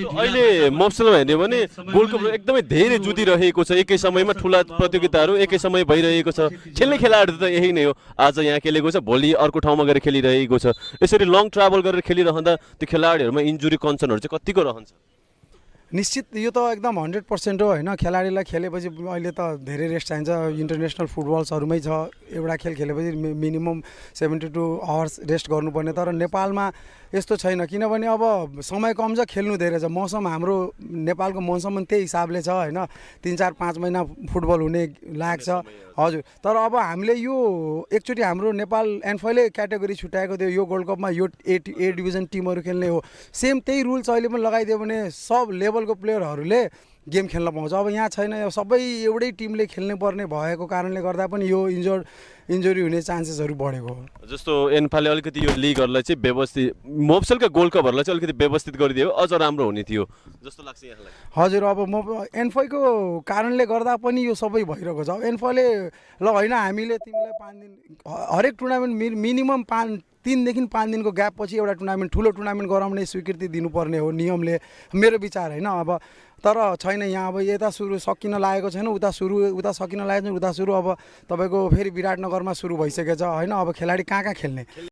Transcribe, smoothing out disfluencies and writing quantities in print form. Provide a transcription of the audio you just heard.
अहिले मफसलमा हेर्ने भने गोल्ड कप एकदमै धेरै जुधिरहेको छ, एकै समयमा ठुला प्रतियोगिताहरू एकै समय भइरहेको छ। खेल्ने खेलाडी त यही नै हो, आज यहाँ खेलेको छ भोलि अर्को ठाउँमा गएर खेलिरहेको छ। यसरी लङ ट्राभल गरेर खेलिरहँदा त्यो खेलाडीहरूमा इन्जुरी कन्सर्नहरू चाहिँ कतिको रहन्छ? निश्चित यो त एकदम 100% हो होइन। खेलाडीलाई खेलेपछि अहिले त धेरै रेस्ट चाहिन्छ, इन्टरनेसनल फुटबल्सहरूमै छ, एउटा खेल खेलेपछि मिनिमम 72 आवर्स रेस्ट गर्नुपर्ने। तर नेपालमा यस्तो छैन, किनभने अब समय कम छ, खेल्नु धेरै छ। मौसम हाम्रो नेपालको मौसम पनि त्यही हिसाबले छ होइन, 3-4-5 महिना फुटबल हुने लायक छ। हजुर, तर अब हामीले यो एकचोटि हाम्रो नेपाल एनएफएलले क्याटेगोरी छुट्याएको थियो, यो गोल्ड कपमा यो ए डिभिजन टिमहरू खेल्ने हो। सेम त्यही रुल्स अहिले पनि लगाइदियो भने सब लेभलको प्लेयरहरूले गेम खेल्न पाउँछ। अब यहाँ छैन, सबै एउटै टिमले खेल्ने पर्ने भएको कारणले गर्दा पनि यो इन्जुरी हुने चान्सेसहरू बढेको हो। जस्तो एनएफएलले अलिकति यो लिगहरूलाई चाहिँ व्यवस्थित, मोफसलका गोल्ड कपहरूलाई चाहिँ अलिकति व्यवस्थित गरिदियो अझ राम्रो हुने थियो जस्तो लाग्छ यहाँलाई? हजुर, अब एनएफएलको कारणले गर्दा पनि यो सबै भइरहेको छ। अब एनएफएलले ल होइन हामीले तिमीलाई 5 दिन हरेक टुर्नामेन्ट मिनिमम 3 देखि 5 दिनको ग्याप पछि एउटा टुर्नामेन्ट, ठुलो टुर्नामेन्ट गराउने स्वीकृति दिनुपर्ने हो नियमले, मेरो विचार होइन। अब तर छैन यहाँ, अब यता सुरु सकिन लागेको छैन, उता सकिन लागेको छैन, उता सुरु अब तपाईँको फेरि विराटनगरमा सुरु भइसकेछ होइन। अब खेलाडी कहाँ खेल्ने?